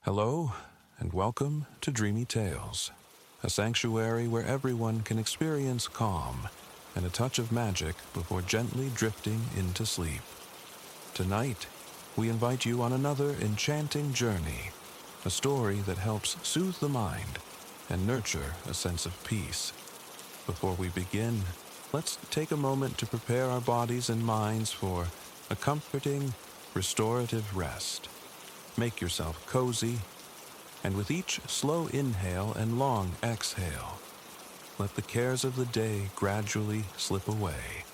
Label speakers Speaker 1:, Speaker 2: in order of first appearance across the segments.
Speaker 1: Hello, and welcome to Dreamy Tales, a sanctuary where everyone can experience calm and a touch of magic before gently drifting into sleep. Tonight, we invite you on another enchanting journey, a story that helps soothe the mind and nurture a sense of peace. Before we begin, let's take a moment to prepare our bodies and minds for a comforting, restorative rest. Make yourself cozy, and with each slow inhale and long exhale, let the cares of the day gradually slip away.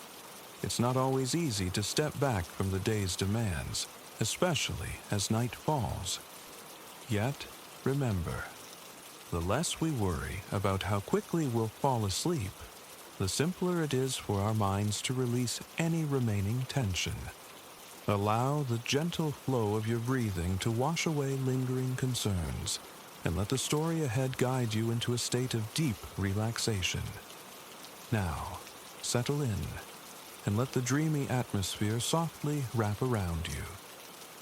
Speaker 1: It's not always easy to step back from the day's demands, especially as night falls. Yet, remember, the less we worry about how quickly we'll fall asleep, the simpler it is for our minds to release any remaining tension. Allow the gentle flow of your breathing to wash away lingering concerns, and let the story ahead guide you into a state of deep relaxation. Now, settle in, and let the dreamy atmosphere softly wrap around you.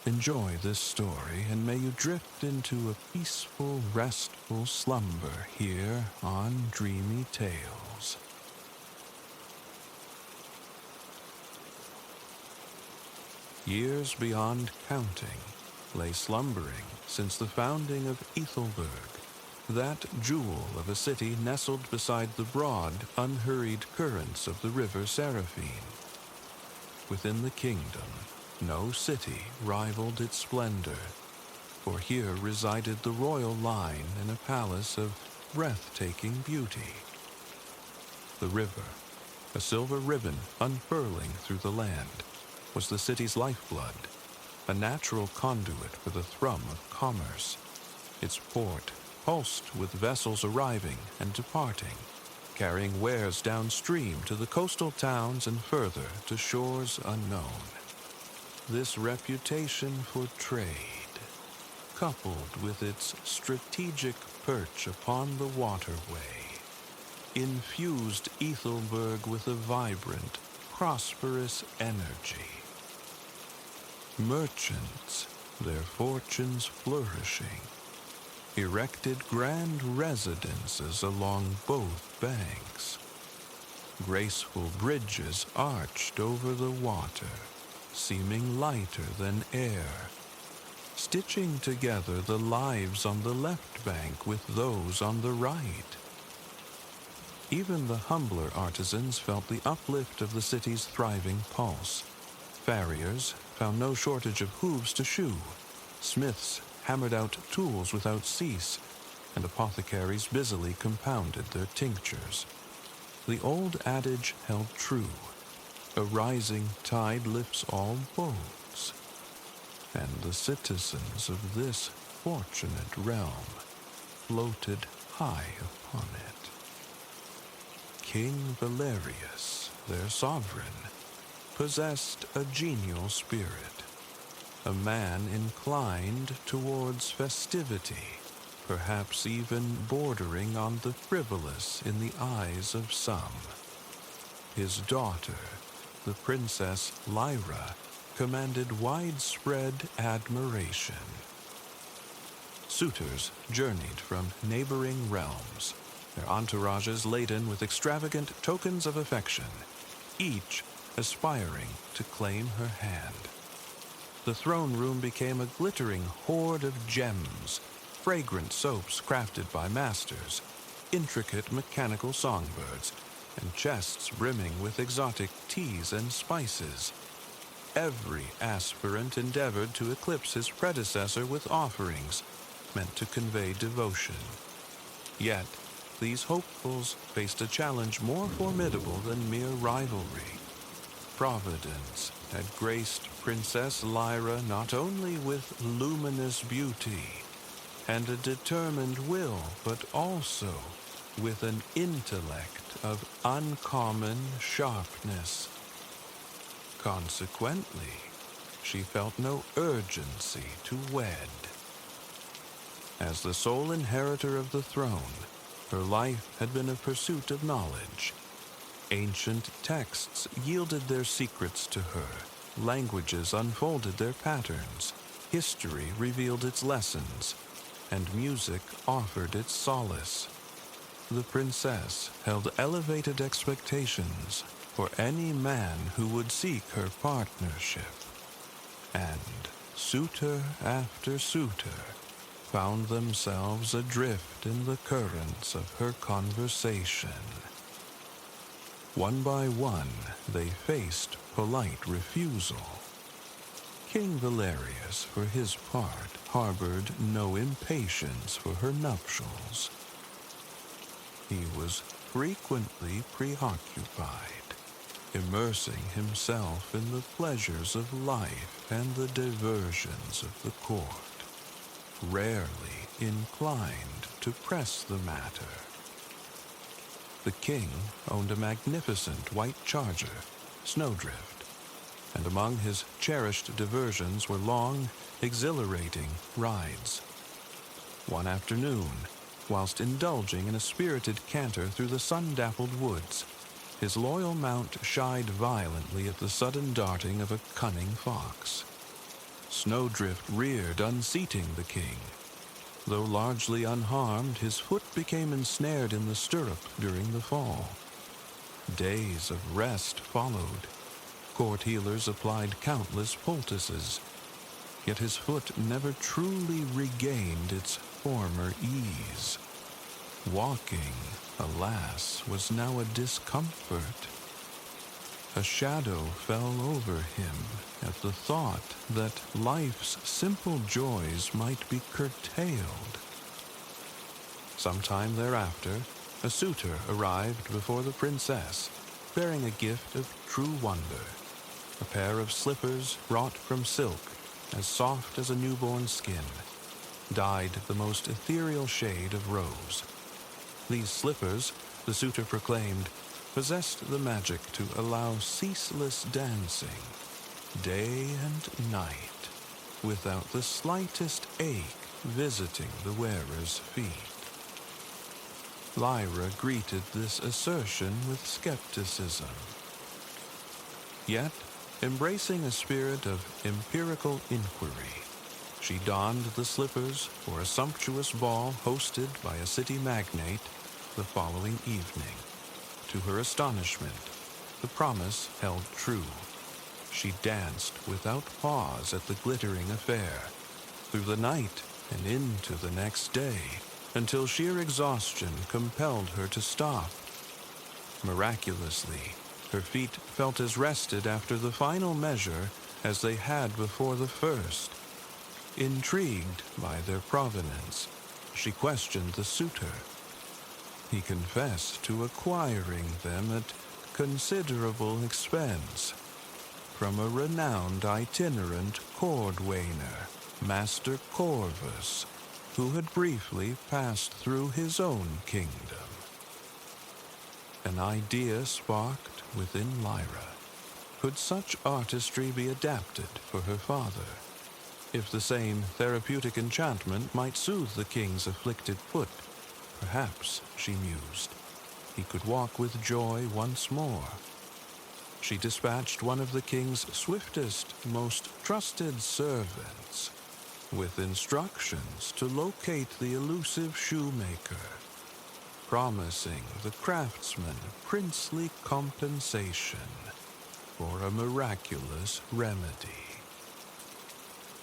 Speaker 1: Enjoy this story, and may you drift into a peaceful, restful slumber here on Dreamy Tales. Years beyond counting lay slumbering since the founding of Ethelberg, that jewel of a city nestled beside the broad, unhurried currents of the river Seraphine. Within the kingdom, no city rivaled its splendor, for here resided the royal line in a palace of breathtaking beauty. The river, a silver ribbon unfurling through the land, was the city's lifeblood, a natural conduit for the thrum of commerce. Its port pulsed with vessels arriving and departing, carrying wares downstream to the coastal towns and further to shores unknown. This reputation for trade, coupled with its strategic perch upon the waterway, infused Ethelberg with a vibrant, prosperous energy. Merchants, their fortunes flourishing, erected grand residences along both banks. Graceful bridges arched over the water, seeming lighter than air, stitching together the lives on the left bank with those on the right. Even the humbler artisans felt the uplift of the city's thriving pulse. Farriers found no shortage of hooves to shoe. Smiths hammered out tools without cease, and apothecaries busily compounded their tinctures. The old adage held true: a rising tide lifts all boats, and the citizens of this fortunate realm floated high upon it. King Valerius, their sovereign, possessed a genial spirit, a man inclined towards festivity, perhaps even bordering on the frivolous in the eyes of some. His daughter, the Princess Lyra, commanded widespread admiration. Suitors journeyed from neighboring realms, their entourages laden with extravagant tokens of affection, each aspiring to claim her hand. The throne room became a glittering hoard of gems, fragrant soaps crafted by masters, intricate mechanical songbirds, and chests brimming with exotic teas and spices. Every aspirant endeavored to eclipse his predecessor with offerings meant to convey devotion. Yet, these hopefuls faced a challenge more formidable than mere rivalry. Providence had graced Princess Lyra not only with luminous beauty and a determined will, but also with an intellect of uncommon sharpness. Consequently, she felt no urgency to wed. As the sole inheritor of the throne, her life had been a pursuit of knowledge. Ancient texts yielded their secrets to her, languages unfolded their patterns, history revealed its lessons, and music offered its solace. The princess held elevated expectations for any man who would seek her partnership, and suitor after suitor found themselves adrift in the currents of her conversation. One by one, they faced polite refusal. King Valerius, for his part, harbored no impatience for her nuptials. He was frequently preoccupied, immersing himself in the pleasures of life and the diversions of the court, rarely inclined to press the matter. The king owned a magnificent white charger, Snowdrift, and among his cherished diversions were long, exhilarating rides. One afternoon, whilst indulging in a spirited canter through the sun-dappled woods, his loyal mount shied violently at the sudden darting of a cunning fox. Snowdrift reared, unseating the king. Though largely unharmed, his foot became ensnared in the stirrup during the fall. Days of rest followed. Court healers applied countless poultices, yet his foot never truly regained its former ease. Walking, alas, was now a discomfort. A shadow fell over him at the thought that life's simple joys might be curtailed. Sometime thereafter, a suitor arrived before the princess, bearing a gift of true wonder, a pair of slippers wrought from silk, as soft as a newborn skin, dyed the most ethereal shade of rose. These slippers, the suitor proclaimed, possessed the magic to allow ceaseless dancing, day and night, without the slightest ache visiting the wearer's feet. Lyra greeted this assertion with skepticism. Yet, embracing a spirit of empirical inquiry, she donned the slippers for a sumptuous ball hosted by a city magnate the following evening. To her astonishment, the promise held true. She danced without pause at the glittering affair, through the night and into the next day, until sheer exhaustion compelled her to stop. Miraculously, her feet felt as rested after the final measure as they had before the first. Intrigued by their provenance, she questioned the suitor. He confessed to acquiring them at considerable expense from a renowned itinerant cordwainer, Master Corvus, who had briefly passed through his own kingdom. An idea sparked within Lyra. Could such artistry be adapted for her father? If the same therapeutic enchantment might soothe the king's afflicted foot, perhaps, she mused, he could walk with joy once more. She dispatched one of the king's swiftest, most trusted servants with instructions to locate the elusive shoemaker, promising the craftsman princely compensation for a miraculous remedy.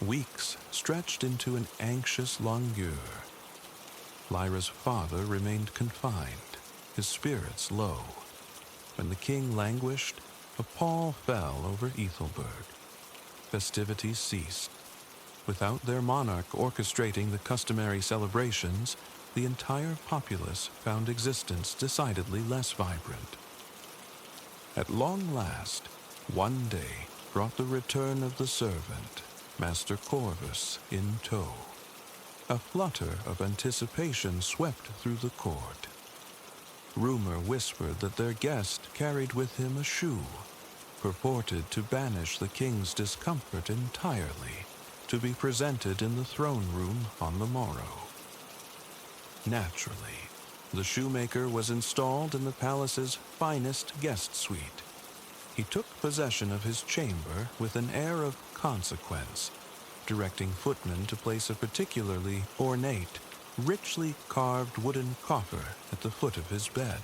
Speaker 1: Weeks stretched into an anxious langueur. Lyra's father remained confined, his spirits low. When the king languished, a pall fell over Ethelberg. Festivities ceased. Without their monarch orchestrating the customary celebrations, the entire populace found existence decidedly less vibrant. At long last, one day brought the return of the servant, Master Corvus, in tow. A flutter of anticipation swept through the court. Rumor whispered that their guest carried with him a shoe, purported to banish the king's discomfort entirely, to be presented in the throne room on the morrow. Naturally, the shoemaker was installed in the palace's finest guest suite. He took possession of his chamber with an air of consequence, directing footmen to place a particularly ornate, richly carved wooden coffer at the foot of his bed.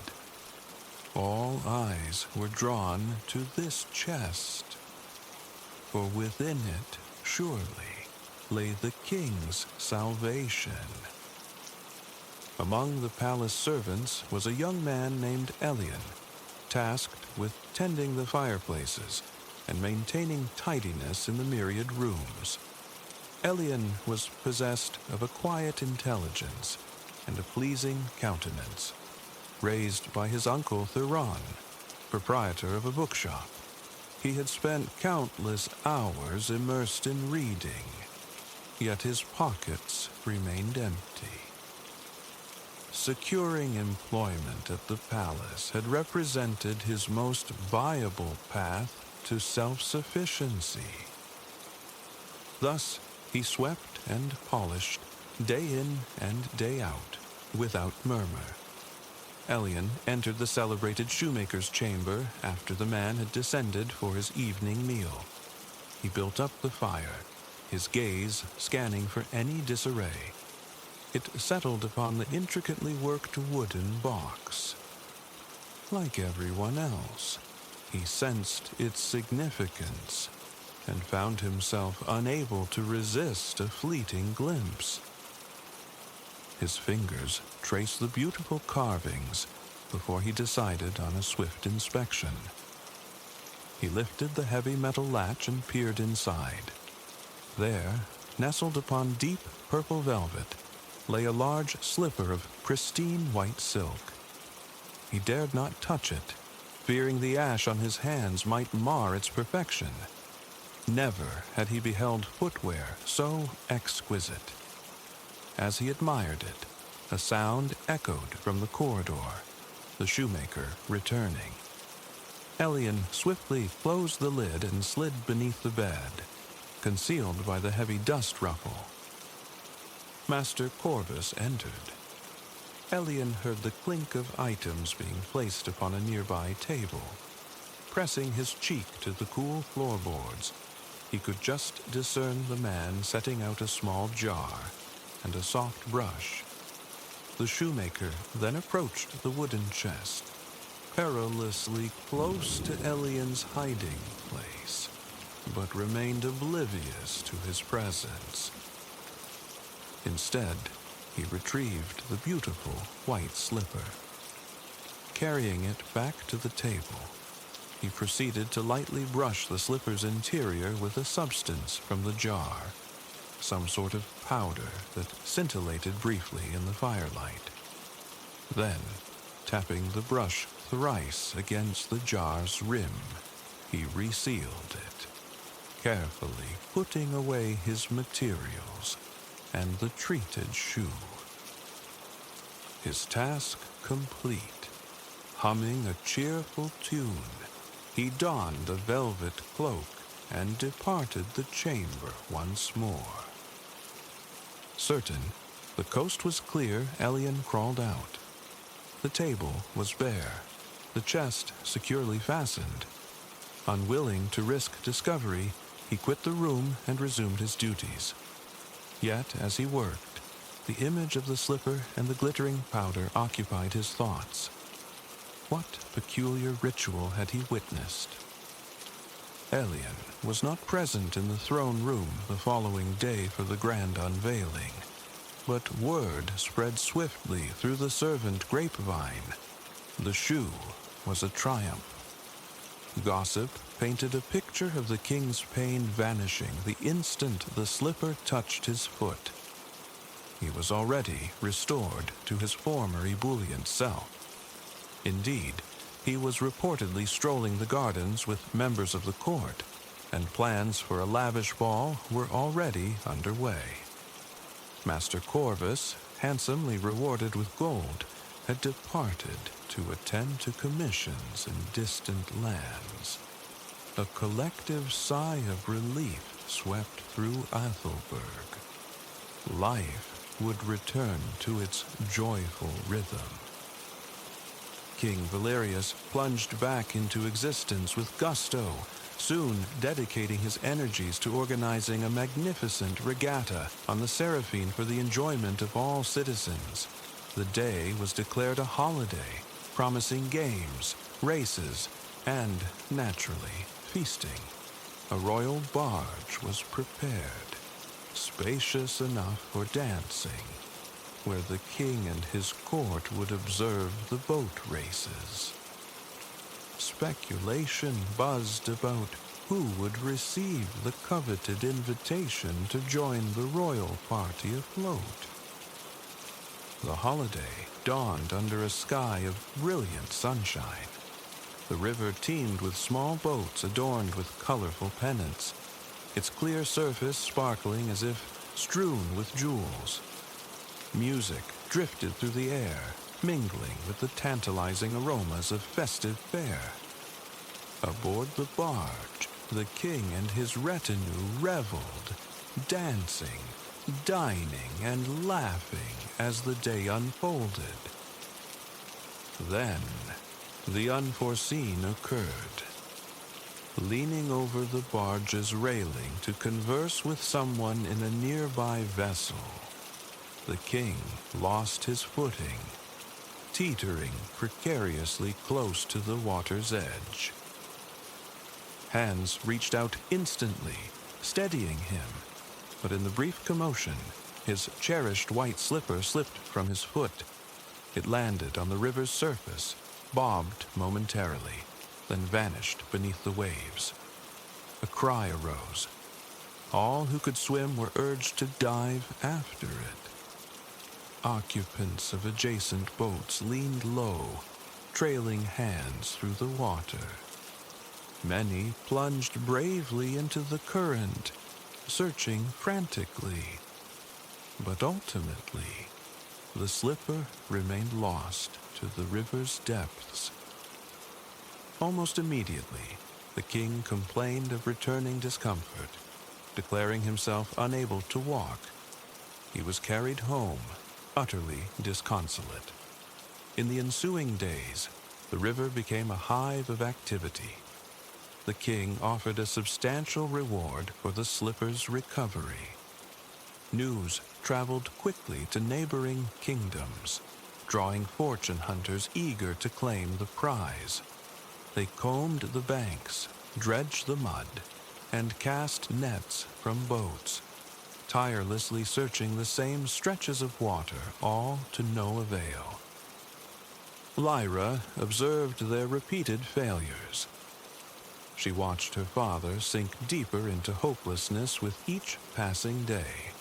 Speaker 1: All eyes were drawn to this chest, for within it, surely, lay the king's salvation. Among the palace servants was a young man named Elian, tasked with tending the fireplaces and maintaining tidiness in the myriad rooms. Elian was possessed of a quiet intelligence and a pleasing countenance, raised by his uncle Theron, proprietor of a bookshop. He had spent countless hours immersed in reading, yet his pockets remained empty. Securing employment at the palace had represented his most viable path to self-sufficiency. Thus, he swept and polished, day in and day out, without murmur. Elian entered the celebrated shoemaker's chamber after the man had descended for his evening meal. He built up the fire, his gaze scanning for any disarray. It settled upon the intricately worked wooden box. Like everyone else, he sensed its significance and found himself unable to resist a fleeting glimpse. His fingers traced the beautiful carvings before he decided on a swift inspection. He lifted the heavy metal latch and peered inside. There, nestled upon deep purple velvet, lay a large slipper of pristine white silk. He dared not touch it, fearing the ash on his hands might mar its perfection. Never had he beheld footwear so exquisite. As he admired it, a sound echoed from the corridor, the shoemaker returning. Elian swiftly closed the lid and slid beneath the bed, concealed by the heavy dust ruffle. Master Corvus entered. Elian heard the clink of items being placed upon a nearby table. Pressing his cheek to the cool floorboards, he could just discern the man setting out a small jar and a soft brush. The shoemaker then approached the wooden chest, perilously close to Elian's hiding place, but remained oblivious to his presence. Instead, he retrieved the beautiful white slipper. Carrying it back to the table, he proceeded to lightly brush the slipper's interior with a substance from the jar, some sort of powder that scintillated briefly in the firelight. Then, tapping the brush thrice against the jar's rim, he resealed it, carefully putting away his materials and the treated shoe. His task complete, humming a cheerful tune, he donned a velvet cloak and departed the chamber once more. Certain the coast was clear, Elian crawled out. The table was bare, the chest securely fastened. Unwilling to risk discovery, he quit the room and resumed his duties. Yet, as he worked, the image of the slipper and the glittering powder occupied his thoughts. What peculiar ritual had he witnessed? Elian was not present in the throne room the following day for the grand unveiling, but word spread swiftly through the servant grapevine. The shoe was a triumph. Gossip painted a picture of the king's pain vanishing the instant the slipper touched his foot. He was already restored to his former ebullient self. Indeed, he was reportedly strolling the gardens with members of the court, and plans for a lavish ball were already underway. Master Corvus, handsomely rewarded with gold, had departed to attend to commissions in distant lands. A collective sigh of relief swept through Athelberg. Life would return to its joyful rhythm. King Valerius plunged back into existence with gusto, soon dedicating his energies to organizing a magnificent regatta on the Seraphine for the enjoyment of all citizens. The day was declared a holiday, promising games, races, and, naturally, feasting. A royal barge was prepared, spacious enough for dancing, where the king and his court would observe the boat races. Speculation buzzed about who would receive the coveted invitation to join the royal party afloat. The holiday dawned under a sky of brilliant sunshine. The river teemed with small boats adorned with colorful pennants, its clear surface sparkling as if strewn with jewels. Music drifted through the air, mingling with the tantalizing aromas of festive fare. Aboard the barge, the king and his retinue reveled, dancing, dining, and laughing as the day unfolded. Then, the unforeseen occurred. Leaning over the barge's railing to converse with someone in a nearby vessel, the king lost his footing, teetering precariously close to the water's edge. Hands reached out instantly, steadying him, but in the brief commotion, his cherished white slipper slipped from his foot. It landed on the river's surface, bobbed momentarily, then vanished beneath the waves. A cry arose. All who could swim were urged to dive after it. Occupants of adjacent boats leaned low, trailing hands through the water. Many plunged bravely into the current, searching frantically. But ultimately, the slipper remained lost to the river's depths. Almost immediately, the king complained of returning discomfort, declaring himself unable to walk. He was carried home, utterly disconsolate. In the ensuing days, the river became a hive of activity. The king offered a substantial reward for the slipper's recovery. News traveled quickly to neighboring kingdoms, drawing fortune hunters eager to claim the prize. They combed the banks, dredged the mud, and cast nets from boats, tirelessly searching the same stretches of water, all to no avail. Lyra observed their repeated failures. She watched her father sink deeper into hopelessness with each passing day.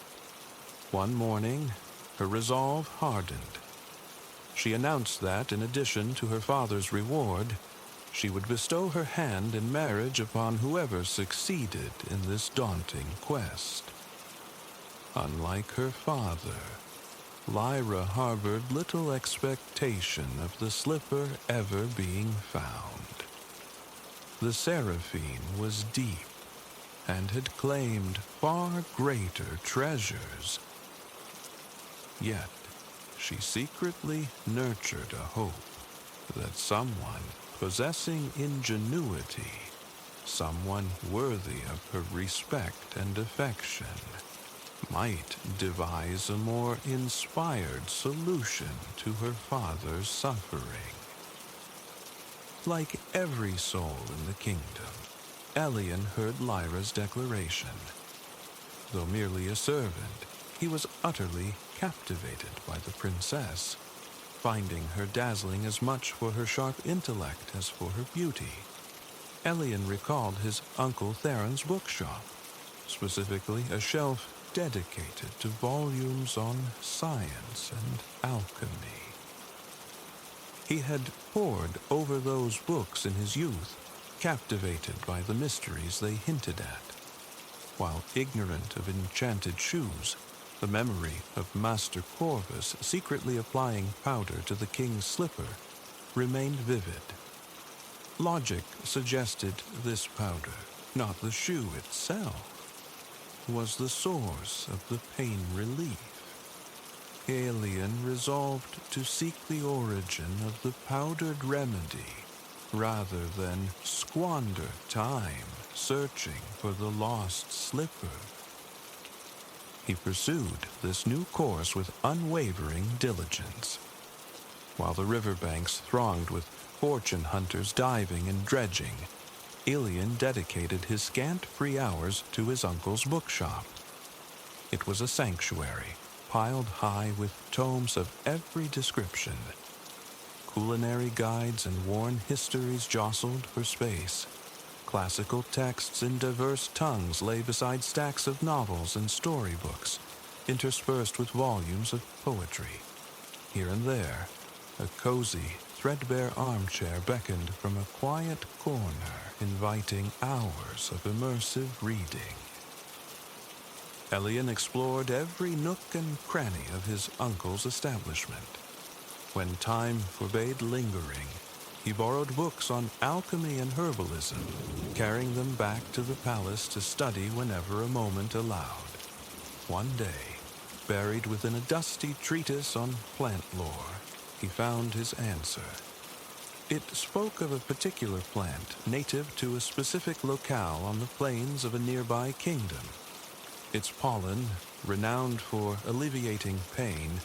Speaker 1: One morning, her resolve hardened. She announced that, in addition to her father's reward, she would bestow her hand in marriage upon whoever succeeded in this daunting quest. Unlike her father, Lyra harbored little expectation of the slipper ever being found. The Seraphine was deep and had claimed far greater treasures. Yet, she secretly nurtured a hope that someone possessing ingenuity, someone worthy of her respect and affection, might devise a more inspired solution to her father's suffering. Like every soul in the kingdom, Elian heard Lyra's declaration. Though merely a servant, he was utterly captivated by the princess, finding her dazzling as much for her sharp intellect as for her beauty. Elian recalled his Uncle Theron's bookshop, specifically a shelf dedicated to volumes on science and alchemy. He had pored over those books in his youth, captivated by the mysteries they hinted at. While ignorant of enchanted shoes, the memory of Master Corvus secretly applying powder to the king's slipper remained vivid. Logic suggested this powder, not the shoe itself, was the source of the pain relief. Alien resolved to seek the origin of the powdered remedy rather than squander time searching for the lost slipper. He pursued this new course with unwavering diligence. While the riverbanks thronged with fortune hunters diving and dredging, Alien dedicated his scant free hours to his uncle's bookshop. It was a sanctuary, piled high with tomes of every description. Culinary guides and worn histories jostled for space. Classical texts in diverse tongues lay beside stacks of novels and storybooks, interspersed with volumes of poetry. Here and there, a cozy, threadbare armchair beckoned from a quiet corner, inviting hours of immersive reading. Elian explored every nook and cranny of his uncle's establishment. When time forbade lingering, he borrowed books on alchemy and herbalism, carrying them back to the palace to study whenever a moment allowed. One day, buried within a dusty treatise on plant lore, he found his answer. It spoke of a particular plant native to a specific locale on the plains of a nearby kingdom. Its pollen, renowned for alleviating pain,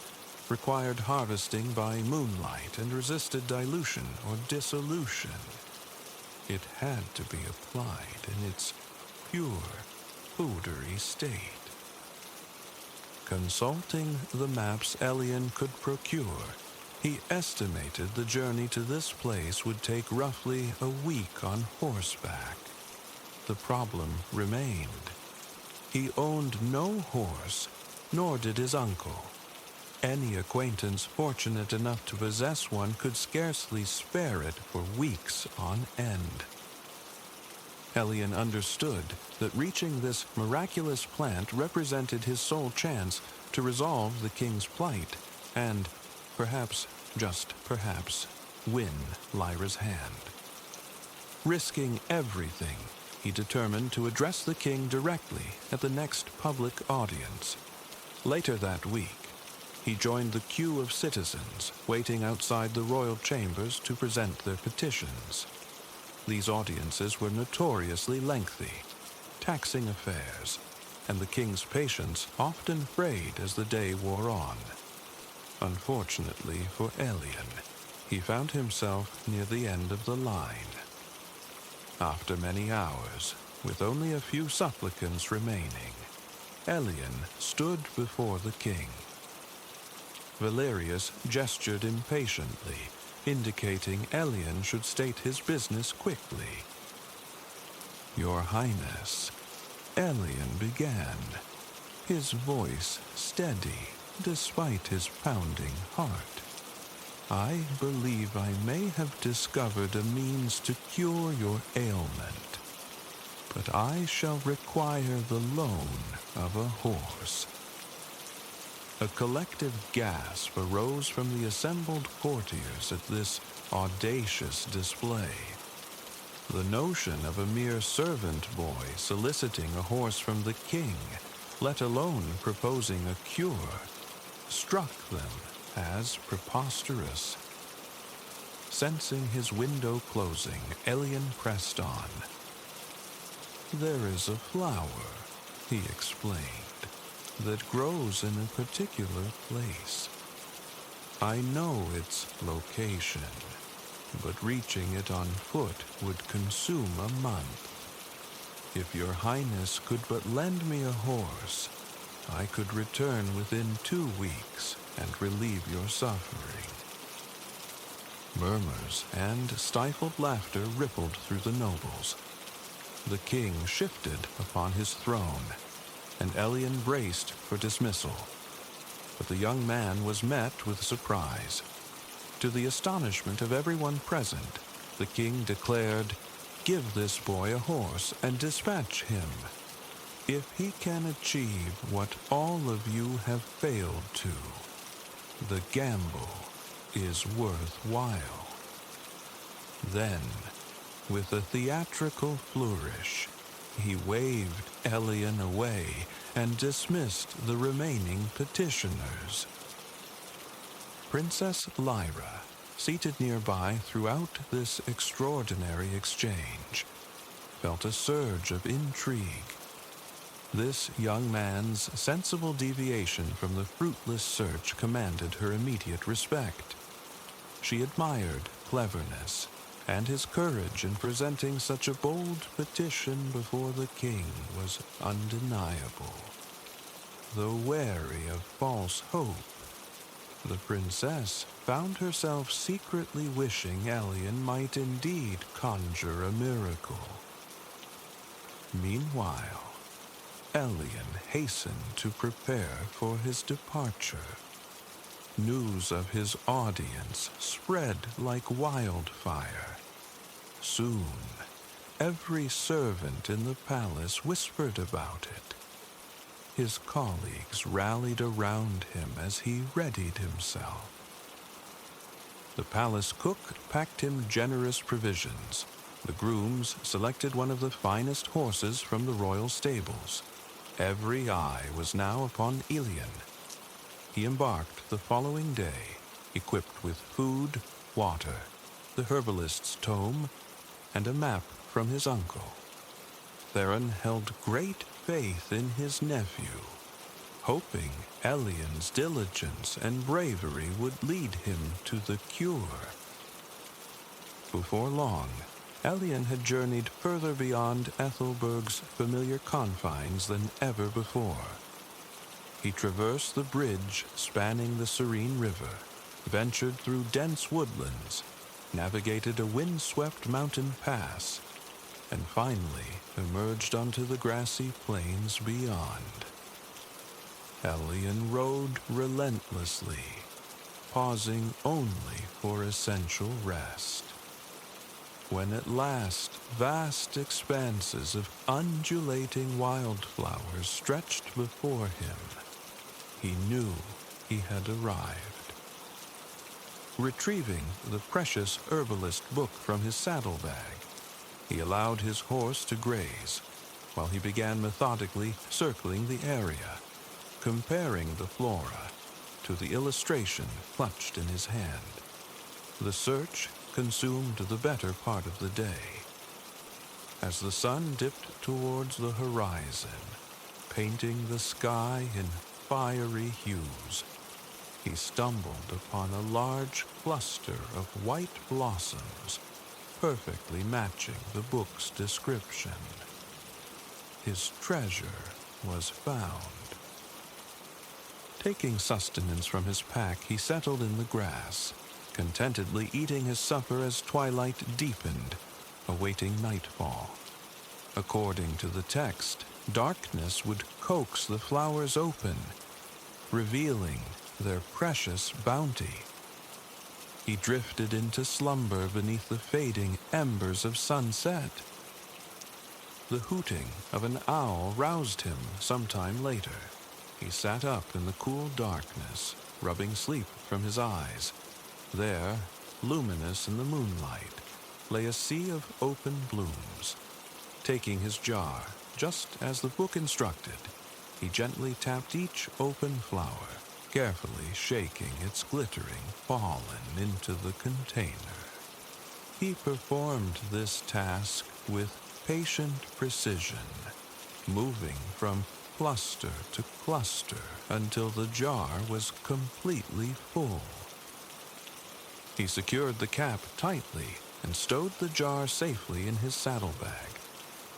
Speaker 1: required harvesting by moonlight and resisted dilution or dissolution. It had to be applied in its pure, powdery state. Consulting the maps Elian could procure, he estimated the journey to this place would take roughly a week on horseback. The problem remained. He owned no horse, nor did his uncle. Any acquaintance fortunate enough to possess one could scarcely spare it for weeks on end. Elian understood that reaching this miraculous plant represented his sole chance to resolve the king's plight and, perhaps, just perhaps, win Lyra's hand. Risking everything, he determined to address the king directly at the next public audience. Later that week, he joined the queue of citizens waiting outside the royal chambers to present their petitions. These audiences were notoriously lengthy, taxing affairs, and the king's patience often frayed as the day wore on. Unfortunately for Elian, he found himself near the end of the line. After many hours, with only a few supplicants remaining, Elian stood before the king. Valerius gestured impatiently, indicating Elian should state his business quickly. "Your Highness," Elian began, his voice steady despite his pounding heart. "I believe I may have discovered a means to cure your ailment, but I shall require the loan of a horse." A collective gasp arose from the assembled courtiers at this audacious display. The notion of a mere servant boy soliciting a horse from the king, let alone proposing a cure, struck them as preposterous. Sensing his window closing, Elian pressed on. "There is a flower," he explained, "that grows in a particular place. I know its location, but reaching it on foot would consume a month. If your Highness could but lend me a horse, I could return within 2 weeks and relieve your suffering." Murmurs and stifled laughter rippled through the nobles. The king shifted upon his throne, and Elian braced for dismissal. But the young man was met with surprise. To the astonishment of everyone present, the king declared, "Give this boy a horse and dispatch him. If he can achieve what all of you have failed to, the gamble is worthwhile." Then, with a theatrical flourish, he waved Elian away and dismissed the remaining petitioners. Princess Lyra, seated nearby throughout this extraordinary exchange, felt a surge of intrigue. This young man's sensible deviation from the fruitless search commanded her immediate respect. She admired cleverness, and his courage in presenting such a bold petition before the king was undeniable. Though wary of false hope, the princess found herself secretly wishing Elian might indeed conjure a miracle. Meanwhile, Elian hastened to prepare for his departure. News of his audience spread like wildfire. Soon, every servant in the palace whispered about it. His colleagues rallied around him as he readied himself. The palace cook packed him generous provisions. The grooms selected one of the finest horses from the royal stables. Every eye was now upon Elian. He embarked the following day, equipped with food, water, the herbalist's tome, and a map from his uncle. Theron held great faith in his nephew, hoping Elian's diligence and bravery would lead him to the cure. Before long, Elian had journeyed further beyond Ethelberg's familiar confines than ever before. He traversed the bridge spanning the serene river, ventured through dense woodlands, navigated a wind-swept mountain pass, and finally emerged onto the grassy plains beyond. Elian rode relentlessly, pausing only for essential rest. When at last vast expanses of undulating wildflowers stretched before him, he knew he had arrived. Retrieving the precious herbalist book from his saddlebag, he allowed his horse to graze, while he began methodically circling the area, comparing the flora to the illustration clutched in his hand. The search consumed the better part of the day. As the sun dipped towards the horizon, painting the sky in fiery hues, he stumbled upon a large cluster of white blossoms, perfectly matching the book's description. His treasure was found. Taking sustenance from his pack, he settled in the grass, contentedly eating his supper as twilight deepened, awaiting nightfall. According to the text, darkness would coax the flowers open, revealing their precious bounty. He drifted into slumber beneath the fading embers of sunset. The hooting of an owl roused him some time later. He sat up in the cool darkness, rubbing sleep from his eyes. There, luminous in the moonlight, lay a sea of open blooms. Taking his jar, just as the book instructed, he gently tapped each open flower, carefully shaking its glittering pollen into the container. He performed this task with patient precision, moving from cluster to cluster until the jar was completely full. He secured the cap tightly and stowed the jar safely in his saddlebag.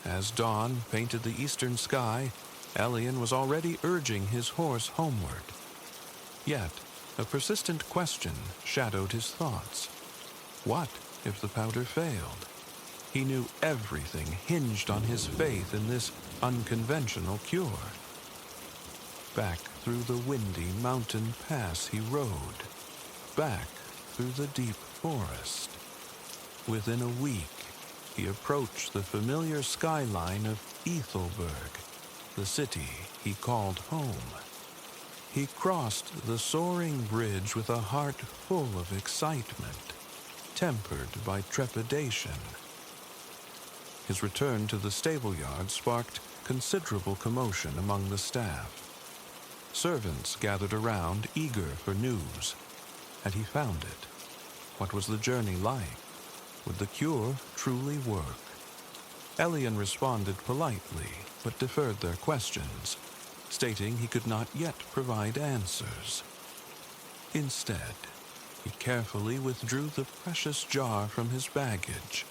Speaker 1: As dawn painted the eastern sky, Elian was already urging his horse homeward. Yet, a persistent question shadowed his thoughts. What if the powder failed? He knew everything hinged on his faith in this unconventional cure. Back through the windy mountain pass he rode, back through the deep forest. Within a week, he approached the familiar skyline of Ethelberg, the city he called home. He crossed the soaring bridge with a heart full of excitement, tempered by trepidation. His return to the stable-yard sparked considerable commotion among the staff. Servants gathered around, eager for news. Had he found it? What was the journey like? Would the cure truly work? Elian responded politely, but deferred their questions, stating he could not yet provide answers. Instead, he carefully withdrew the precious jar from his baggage,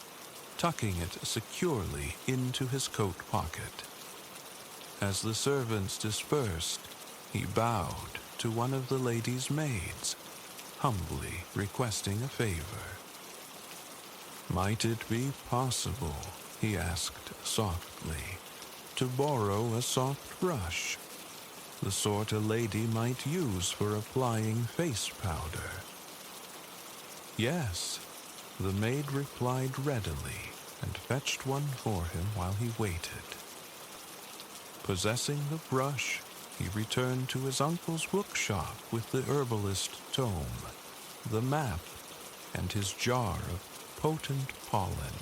Speaker 1: tucking it securely into his coat pocket. As the servants dispersed, he bowed to one of the lady's maids, humbly requesting a favor. "Might it be possible," he asked softly, "to borrow a soft brush, the sort a lady might use for applying face powder?" "Yes," the maid replied readily, and fetched one for him while he waited. Possessing the brush, he returned to his uncle's bookshop with the herbalist tome, the map, and his jar of potent pollen.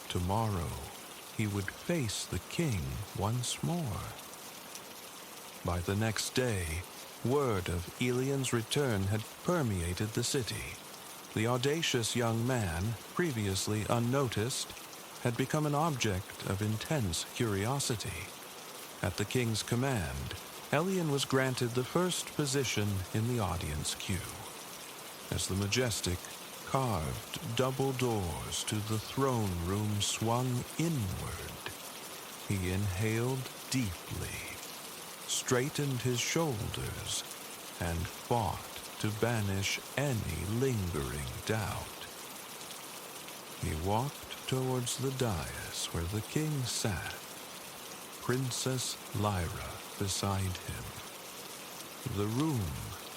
Speaker 1: Tomorrow, he would face the king once more. By the next day, word of Elian's return had permeated the city. The audacious young man, previously unnoticed, had become an object of intense curiosity. At the king's command, Elian was granted the first position in the audience queue. As the majestic, carved double doors to the throne room swung inward, he inhaled deeply, straightened his shoulders, and fought to banish any lingering doubt. He walked towards the dais where the king sat, Princess Lyra beside him. The room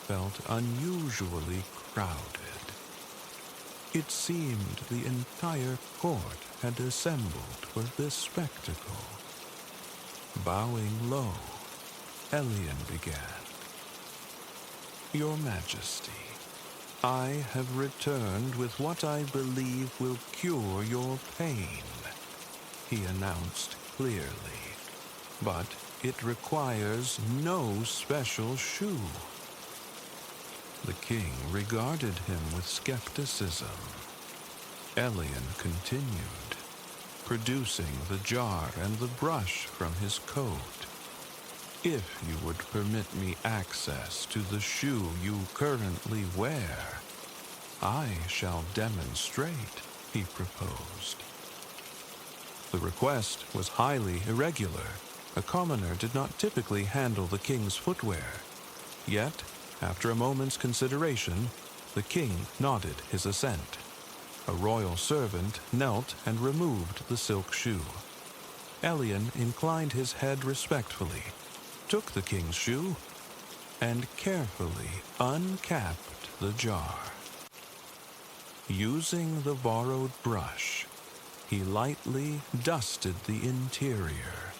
Speaker 1: felt unusually crowded. It seemed the entire court had assembled for this spectacle. Bowing low, Elian began. "Your Majesty, I have returned with what I believe will cure your pain," he announced clearly. "But it requires no special shoe." The king regarded him with skepticism. Elian continued, producing the jar and the brush from his coat. "If you would permit me access to the shoe you currently wear, I shall demonstrate," he proposed. The request was highly irregular. A commoner did not typically handle the king's footwear. Yet, after a moment's consideration, the king nodded his assent. A royal servant knelt and removed the silk shoe. Elian inclined his head respectfully, took the king's shoe, and carefully uncapped the jar. Using the borrowed brush, he lightly dusted the interior,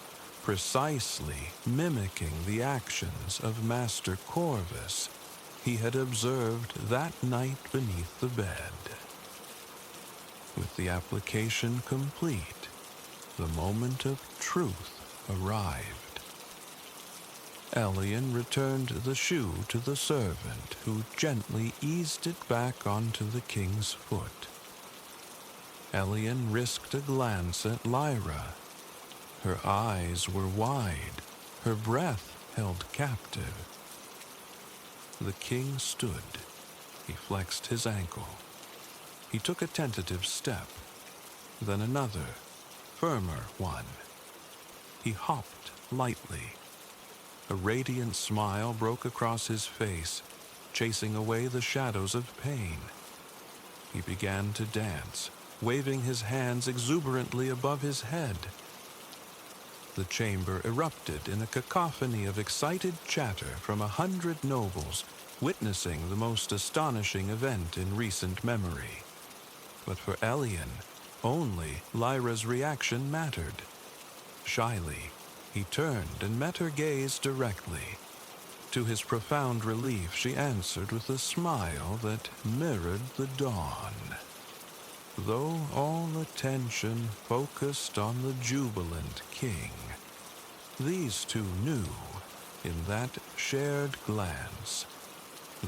Speaker 1: precisely mimicking the actions of Master Corvus he had observed that night beneath the bed. With the application complete, the moment of truth arrived. Elian returned the shoe to the servant, who gently eased it back onto the king's foot. Elian risked a glance at Lyra. Her eyes were wide, her breath held captive. The king stood. He flexed his ankle. He took a tentative step, then another, firmer one. He hopped lightly. A radiant smile broke across his face, chasing away the shadows of pain. He began to dance, waving his hands exuberantly above his head. The chamber erupted in a cacophony of excited chatter from 100 nobles, witnessing the most astonishing event in recent memory. But for Elian, only Lyra's reaction mattered. Shyly, he turned and met her gaze directly. To his profound relief, she answered with a smile that mirrored the dawn. Though all attention focused on the jubilant king, these two knew, in that shared glance,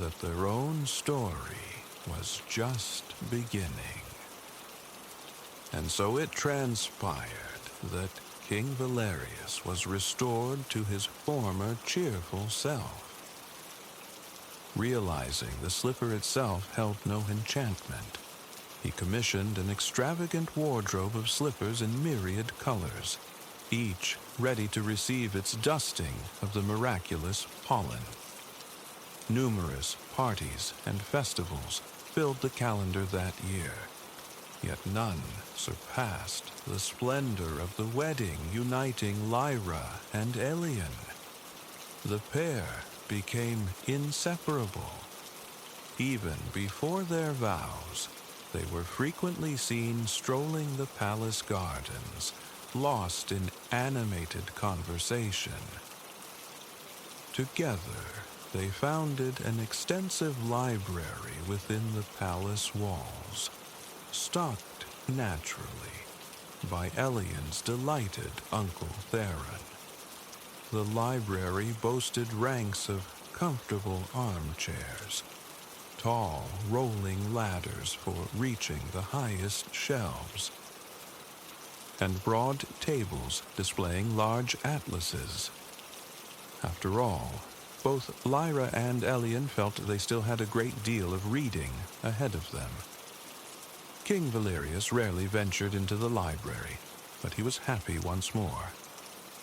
Speaker 1: that their own story was just beginning. And so it transpired that King Valerius was restored to his former cheerful self. Realizing the slipper itself held no enchantment, he commissioned an extravagant wardrobe of slippers in myriad colors, each ready to receive its dusting of the miraculous pollen. Numerous parties and festivals filled the calendar that year, yet none surpassed the splendor of the wedding uniting Lyra and Elian. The pair became inseparable. Even before their vows, they were frequently seen strolling the palace gardens, lost in animated conversation. Together, they founded an extensive library within the palace walls, stocked naturally by Elian's delighted Uncle Theron. The library boasted ranks of comfortable armchairs, tall rolling ladders for reaching the highest shelves, and broad tables displaying large atlases. After all, both Lyra and Elian felt they still had a great deal of reading ahead of them. King Valerius rarely ventured into the library, but he was happy once more,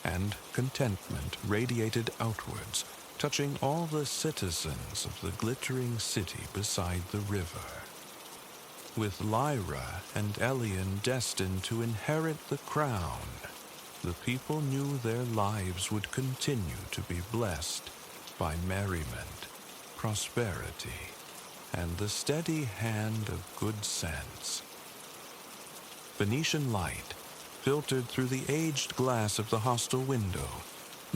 Speaker 1: and contentment radiated outwards, touching all the citizens of the glittering city beside the river. With Lyra and Elian destined to inherit the crown, the people knew their lives would continue to be blessed by merriment, prosperity, and the steady hand of good sense. Venetian light, filtered through the aged glass of the hostel window,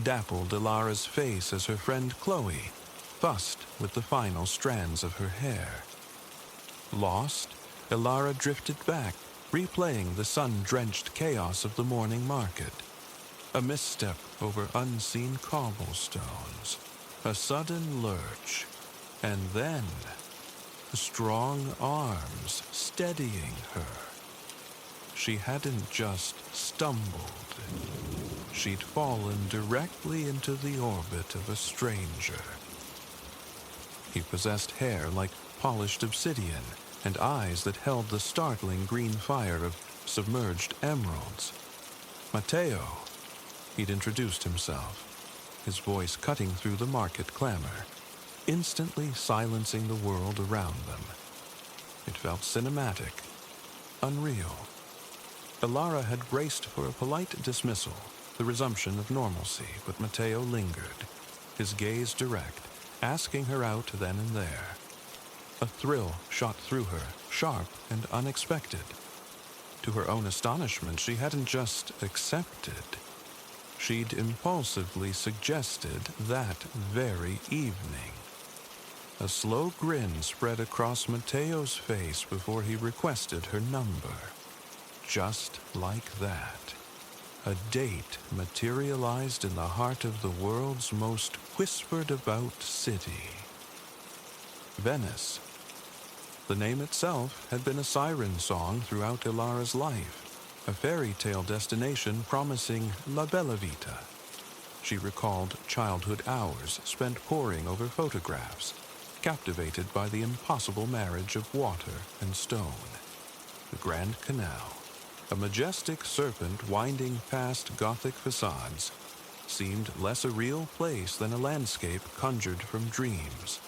Speaker 1: dappled Ilara's face as her friend Chloe fussed with the final strands of her hair. Lost, Ilara drifted back, replaying the sun-drenched chaos of the morning market. A misstep over unseen cobblestones, a sudden lurch, and then strong arms steadying her. She hadn't just stumbled. She'd fallen directly into the orbit of a stranger. He possessed hair like polished obsidian and eyes that held the startling green fire of submerged emeralds. Matteo, he'd introduced himself, his voice cutting through the market clamor, instantly silencing the world around them. It felt cinematic, unreal. Ilara had braced for a polite dismissal, the resumption of normalcy, but Matteo lingered, his gaze direct, asking her out then and there. A thrill shot through her, sharp and unexpected. To her own astonishment, she hadn't just accepted. She'd impulsively suggested that very evening. A slow grin spread across Matteo's face before he requested her number. Just like that, a date materialized in the heart of the world's most whispered-about city. Venice. The name itself had been a siren song throughout Ilara's life, a fairy tale destination promising la bella vita. She recalled childhood hours spent poring over photographs, captivated by the impossible marriage of water and stone. The Grand Canal, a majestic serpent winding past Gothic facades, seemed less a real place than a landscape conjured from dreams.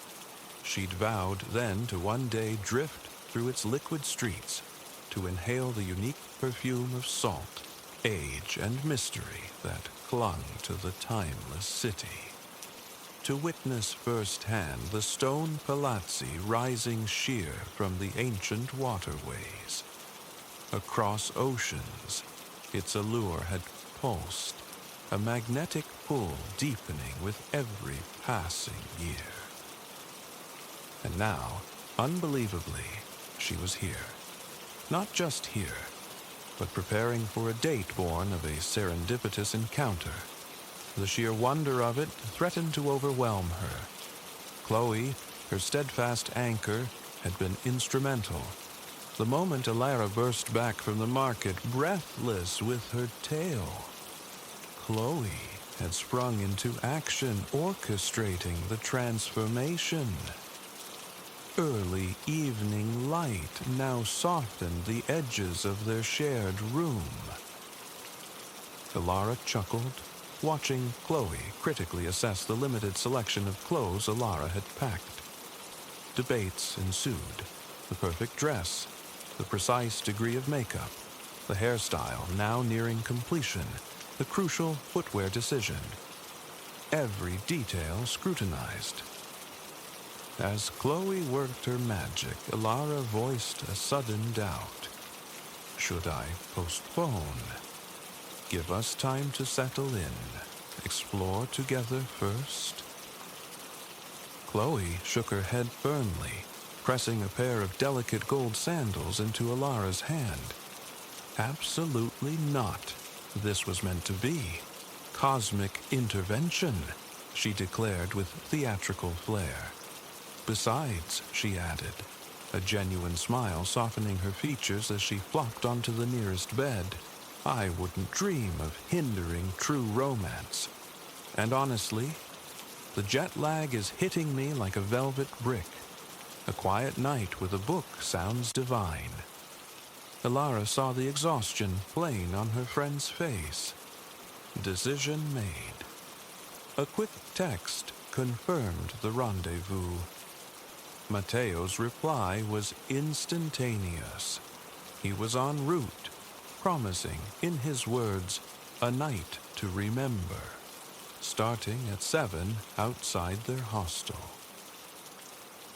Speaker 1: She'd vowed then to one day drift through its liquid streets, to inhale the unique perfume of salt, age, and mystery that clung to the timeless city. To witness firsthand the stone palazzi rising sheer from the ancient waterways. Across oceans, its allure had pulsed, a magnetic pull deepening with every passing year. And now, unbelievably, she was here. Not just here, but preparing for a date born of a serendipitous encounter. The sheer wonder of it threatened to overwhelm her. Chloe, Her steadfast anchor had been instrumental. The moment Alara burst back from the market, breathless with her tale, Chloe had sprung into action, orchestrating the transformation. Early evening light now softened the edges of their shared room. Alara chuckled, watching Chloe critically assess the limited selection of clothes Alara had packed. Debates ensued. The perfect dress, the precise degree of makeup, the hairstyle now nearing completion, the crucial footwear decision. Every detail scrutinized. As Chloe worked her magic, Alara voiced a sudden doubt. Should I postpone? Give us time to settle in. Explore together first? Chloe shook her head firmly, pressing a pair of delicate gold sandals into Alara's hand. Absolutely not. This was meant to be. Cosmic intervention, she declared with theatrical flair. Besides, she added, a genuine smile softening her features as she flopped onto the nearest bed, I wouldn't dream of hindering true romance. And honestly, the jet lag is hitting me like a velvet brick. A quiet night with a book sounds divine. Alara saw the exhaustion plain on her friend's face. Decision made. A quick text confirmed the rendezvous. Mateo's reply was instantaneous. He was en route, promising, in his words, a night to remember, starting at 7 outside their hostel.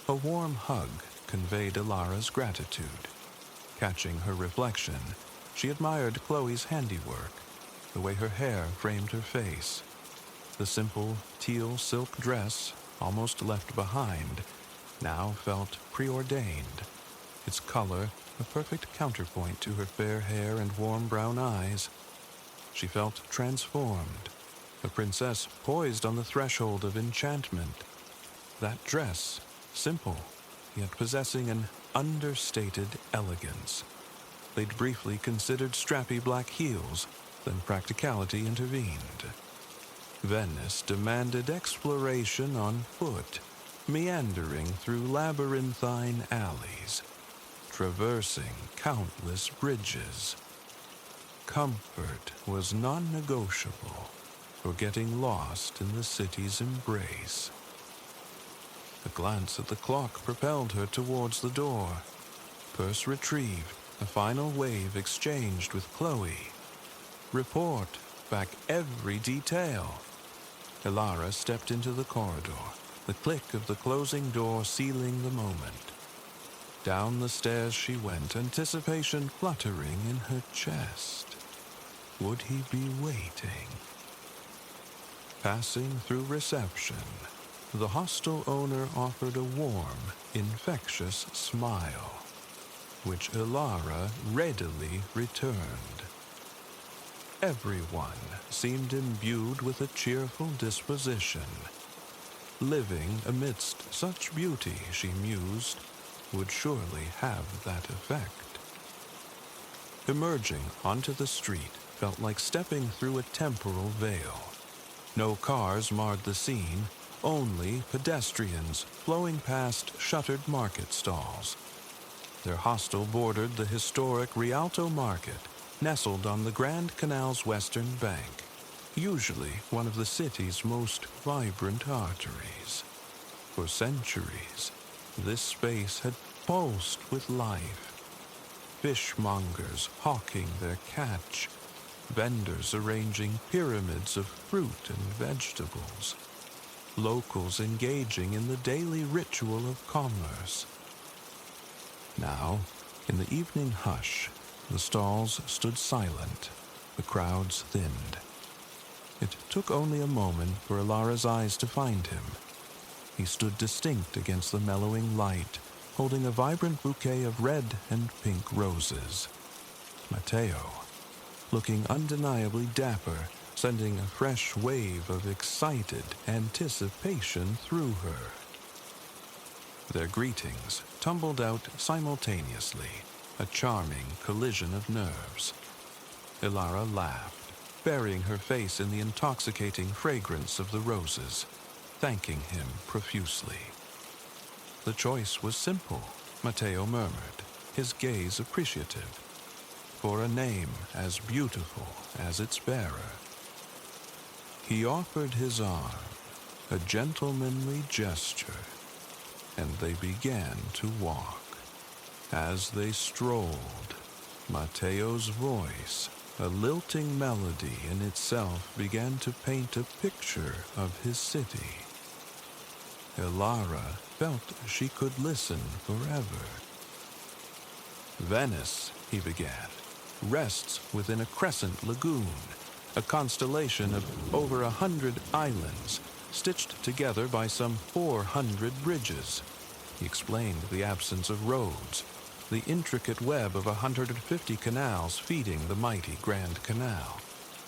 Speaker 1: A warm hug conveyed Alara's gratitude. Catching her reflection, she admired Chloe's handiwork, the way her hair framed her face. The simple teal silk dress, almost left behind, now felt preordained, its color a perfect counterpoint to her fair hair and warm brown eyes. She felt transformed, a princess poised on the threshold of enchantment. That dress, simple, yet possessing an understated elegance. They'd briefly considered strappy black heels, then practicality intervened. Venice demanded exploration on foot, meandering through labyrinthine alleys, traversing countless bridges. Comfort was non-negotiable, for getting lost in the city's embrace. A glance at the clock propelled her towards the door. Purse retrieved, a final wave exchanged with Chloe. Report back every detail. Alara stepped into the corridor, the click of the closing door sealing the moment. Down the stairs she went, anticipation fluttering in her chest. Would he be waiting? Passing through reception, the hostel owner offered a warm, infectious smile, which Alara readily returned. Everyone seemed imbued with a cheerful disposition. Living amidst such beauty, she mused, would surely have that effect. Emerging onto the street felt like stepping through a temporal veil. No cars marred the scene, only pedestrians flowing past shuttered market stalls. Their hostel bordered the historic Rialto Market, nestled on the Grand Canal's western bank, usually one of the city's most vibrant arteries. For centuries, this space had pulsed with life. Fishmongers hawking their catch, vendors arranging pyramids of fruit and vegetables, locals engaging in the daily ritual of commerce. Now, in the evening hush, the stalls stood silent, the crowds thinned. It took only a moment for Alara's eyes to find him. He stood distinct against the mellowing light, holding a vibrant bouquet of red and pink roses. Mateo, looking undeniably dapper, sending a fresh wave of excited anticipation through her. Their greetings tumbled out simultaneously, a charming collision of nerves. Ilara laughed, burying her face in the intoxicating fragrance of the roses, thanking him profusely. The choice was simple, Matteo murmured, his gaze appreciative, for a name as beautiful as its bearer. He offered his arm, a gentlemanly gesture, and they began to walk. As they strolled, Matteo's voice, a lilting melody in itself, began to paint a picture of his city. Ilara felt she could listen forever. Venice, he began, rests within a crescent lagoon, a constellation of over 100 islands, stitched together by some 400 bridges. He explained the absence of roads, the intricate web of 150 canals feeding the mighty Grand Canal.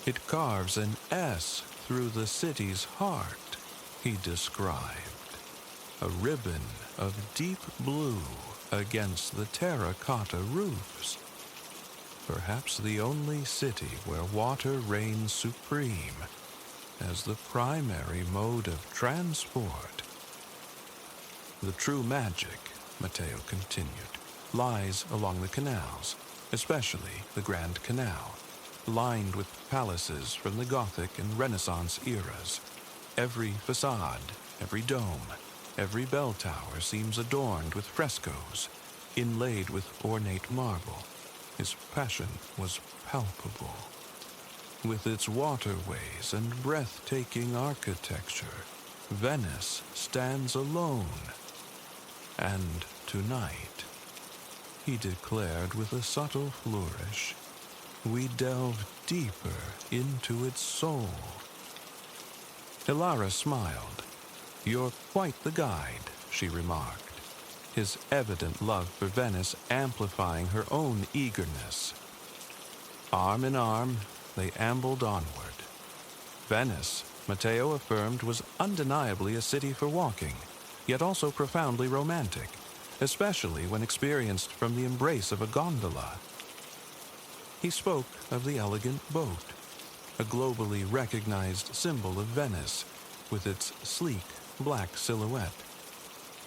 Speaker 1: It carves an S through the city's heart, he described, a ribbon of deep blue against the terracotta roofs. Perhaps the only city where water reigns supreme as the primary mode of transport. The true magic, Matteo continued, lies along the canals, especially the Grand Canal, lined with palaces from the Gothic and Renaissance eras. Every facade, every dome, every bell tower seems adorned with frescoes, inlaid with ornate marble. His passion was palpable. With its waterways and breathtaking architecture, Venice stands alone. And tonight, he declared with a subtle flourish, we delve deeper into its soul. Ilara smiled. You're quite the guide, she remarked, his evident love for Venice amplifying her own eagerness. Arm in arm, they ambled onward. Venice, Matteo affirmed, was undeniably a city for walking, yet also profoundly romantic, especially when experienced from the embrace of a gondola. He spoke of the elegant boat, a globally recognized symbol of Venice, with its sleek, black silhouette.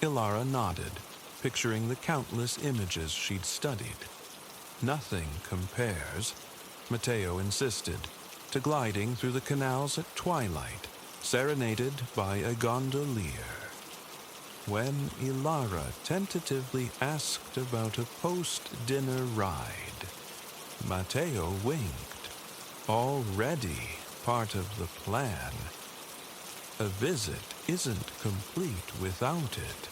Speaker 1: Ilara nodded, picturing the countless images she'd studied. Nothing compares, Matteo insisted, to gliding through the canals at twilight, serenaded by a gondolier. When Ilara tentatively asked about a post-dinner ride, Matteo winked. Already part of the plan. A visit isn't complete without it.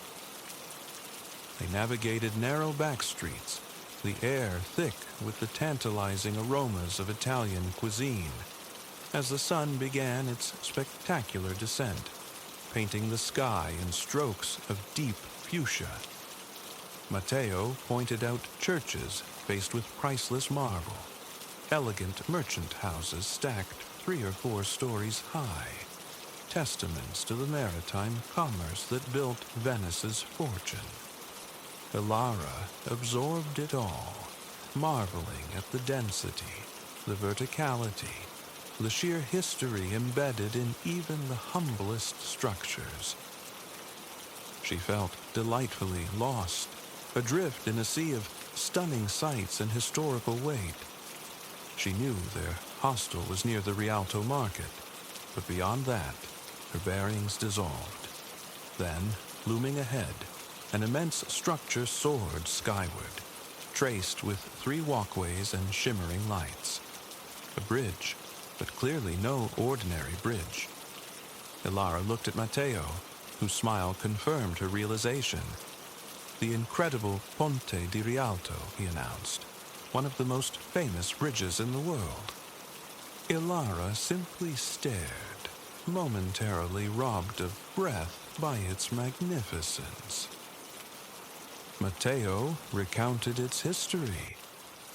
Speaker 1: They navigated narrow back streets, the air thick with the tantalizing aromas of Italian cuisine, as the sun began its spectacular descent, painting the sky in strokes of deep fuchsia. Matteo pointed out churches faced with priceless marble, elegant merchant houses stacked 3 or 4 stories high, testaments to the maritime commerce that built Venice's fortune. Ilara absorbed it all, marveling at the density, the verticality, the sheer history embedded in even the humblest structures. She felt delightfully lost, adrift in a sea of stunning sights and historical weight. She knew their hostel was near the Rialto market, but beyond that, her bearings dissolved. Then, looming ahead, an immense structure soared skyward, traced with 3 walkways and shimmering lights. A bridge, but clearly no ordinary bridge. Ilara looked at Matteo, whose smile confirmed her realization. The incredible Ponte di Rialto, he announced, one of the most famous bridges in the world. Ilara simply stared, momentarily robbed of breath by its magnificence. Matteo recounted its history,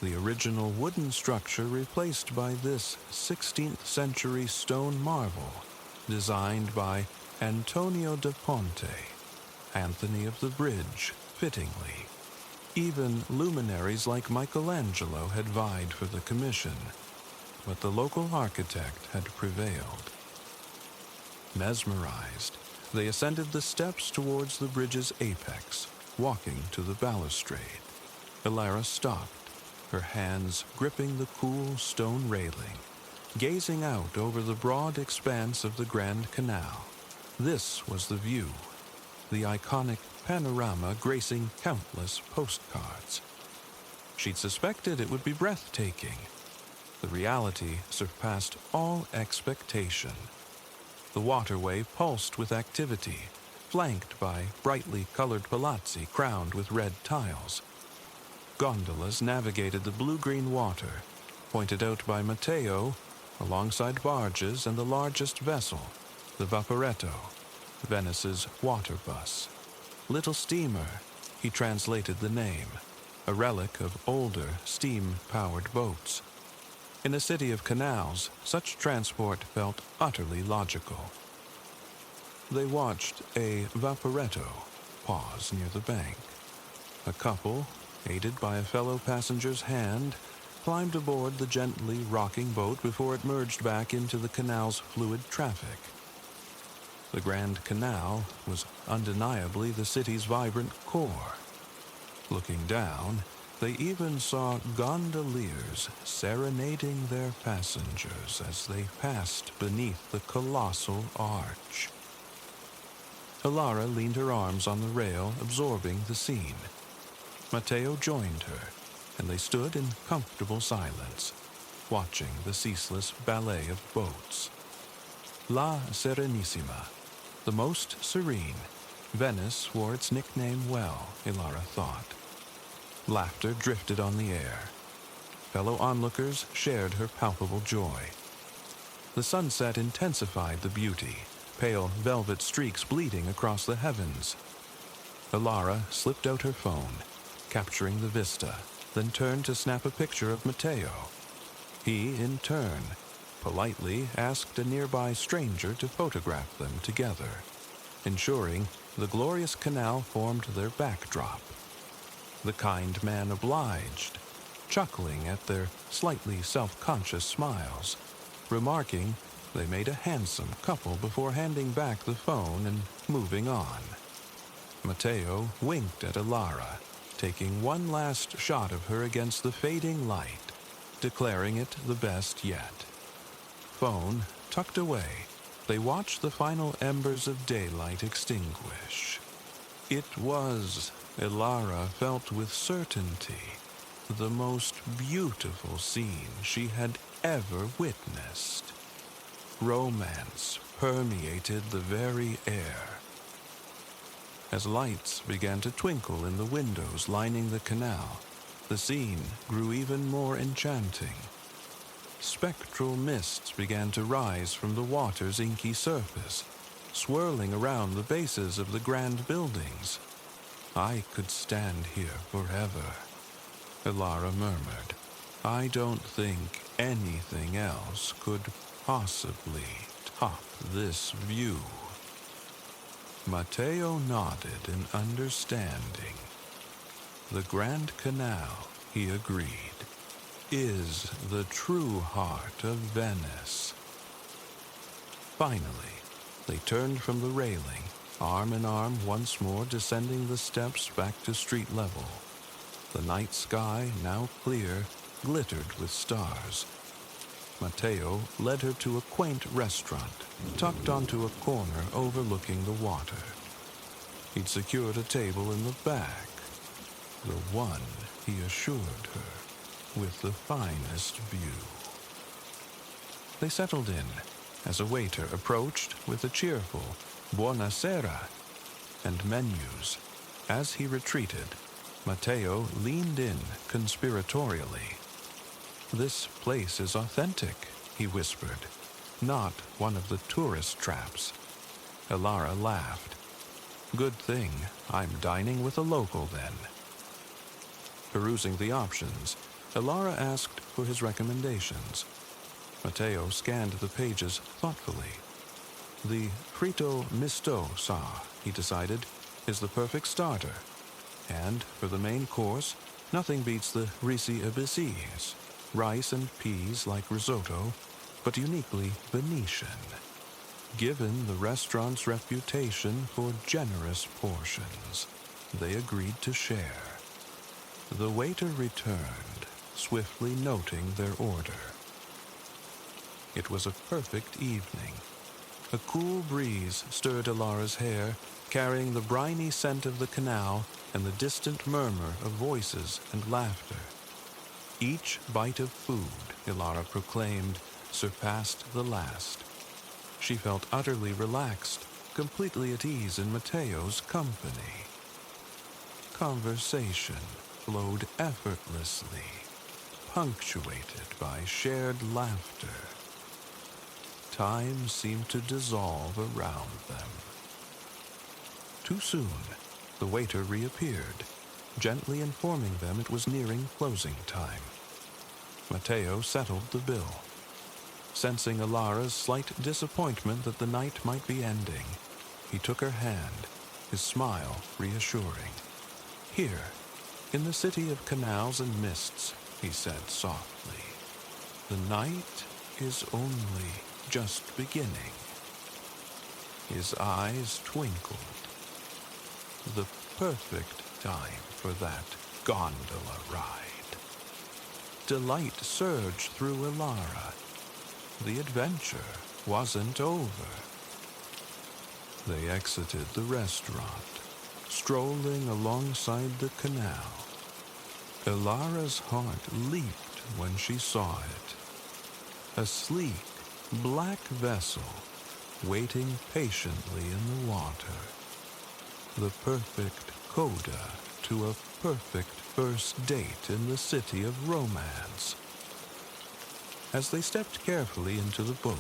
Speaker 1: the original wooden structure replaced by this 16th century stone marvel, designed by Antonio da Ponte, Anthony of the Bridge, fittingly. Even luminaries like Michelangelo had vied for the commission, but the local architect had prevailed. Mesmerized, they ascended the steps towards the bridge's apex, walking to the balustrade. Elara stopped, her hands gripping the cool stone railing, gazing out over the broad expanse of the Grand Canal. This was the view, the iconic panorama gracing countless postcards. She'd suspected it would be breathtaking. The reality surpassed all expectation. The waterway pulsed with activity, flanked by brightly colored palazzi crowned with red tiles. Gondolas navigated the blue-green water, pointed out by Matteo, alongside barges and the largest vessel, the Vaporetto, Venice's water bus. Little steamer, he translated the name, a relic of older steam-powered boats. In a city of canals, such transport felt utterly logical. They watched a Vaporetto pause near the bank. A couple, aided by a fellow passenger's hand, climbed aboard the gently rocking boat before it merged back into the canal's fluid traffic. The Grand Canal was undeniably the city's vibrant core. Looking down, they even saw gondoliers serenading their passengers as they passed beneath the colossal arch. Elara leaned her arms on the rail, absorbing the scene. Matteo joined her, and they stood in comfortable silence, watching the ceaseless ballet of boats. La Serenissima, the most serene, Venice wore its nickname well, Elara thought. Laughter drifted on the air. Fellow onlookers shared her palpable joy. The sunset intensified the beauty, pale velvet streaks bleeding across the heavens. Elara slipped out her phone, capturing the vista, then turned to snap a picture of Matteo. He, in turn, politely asked a nearby stranger to photograph them together, ensuring the glorious canal formed their backdrop. The kind man obliged, chuckling at their slightly self-conscious smiles, remarking they made a handsome couple before handing back the phone and moving on. Matteo winked at Elara, taking one last shot of her against the fading light, declaring it the best yet. Phone tucked away, they watched the final embers of daylight extinguish. It was, Elara felt with certainty, the most beautiful scene she had ever witnessed. Romance permeated the very air. As lights began to twinkle in the windows lining the canal, the scene grew even more enchanting. Spectral mists began to rise from the water's inky surface, swirling around the bases of the grand buildings. I could stand here forever, Elara murmured. I don't think anything else could possibly top this view. Matteo nodded in understanding. The Grand Canal, he agreed, is the true heart of Venice. Finally, they turned from the railing, arm in arm once more descending the steps back to street level. The night sky, now clear, glittered with stars. Matteo led her to a quaint restaurant, tucked onto a corner overlooking the water. He'd secured a table in the back, the one, he assured her, with the finest view. They settled in as a waiter approached with a cheerful "Buonasera" and menus. As he retreated, Matteo leaned in conspiratorially. "This place is authentic," he whispered, "not one of the tourist traps." Elara laughed. "Good thing I'm dining with a local then." Perusing the options, Elara asked for his recommendations. Matteo scanned the pages thoughtfully. The frito misto sa, he decided, is the perfect starter, and for the main course, nothing beats the risi abysses, rice and peas like risotto, but uniquely Venetian, given the restaurant's reputation for generous portions. They agreed to share. The waiter returned, swiftly noting their order. It was a perfect evening. A cool breeze stirred Ilara's hair, carrying the briny scent of the canal and the distant murmur of voices and laughter. Each bite of food, Ilara proclaimed, surpassed the last. She felt utterly relaxed, completely at ease in Matteo's company. Conversation flowed effortlessly, punctuated by shared laughter. Time seemed to dissolve around them. Too soon, the waiter reappeared, gently informing them it was nearing closing time. Matteo settled the bill. Sensing Ilara's slight disappointment that the night might be ending, he took her hand, his smile reassuring. "Here, in the city of canals and mists," he said softly, "the night is only just beginning." His eyes twinkled. The perfect time for that gondola ride. Delight surged through Ilara. The adventure wasn't over. They exited the restaurant, strolling alongside the canal. Ilara's heart leaped when she saw it. A sleek, black vessel waiting patiently in the water. The perfect coda to a perfect first date in the city of romance. As they stepped carefully into the boat,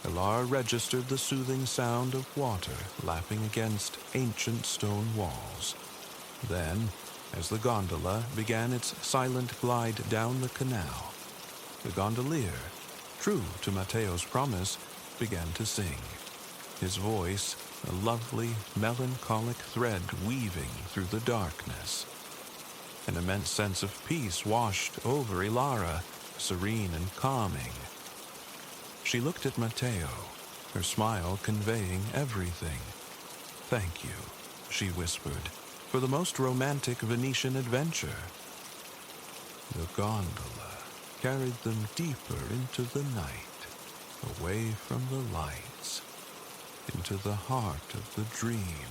Speaker 1: Ilara registered the soothing sound of water lapping against ancient stone walls. Then, as the gondola began its silent glide down the canal, the gondolier, true to Matteo's promise, began to sing, his voice a lovely, melancholic thread weaving through the darkness. An immense sense of peace washed over Ilara, serene and calming. She looked at Matteo, her smile conveying everything. "Thank you," she whispered, "for the most romantic Venetian adventure." The gondola carried them deeper into the night, away from the lights, into the heart of the dream.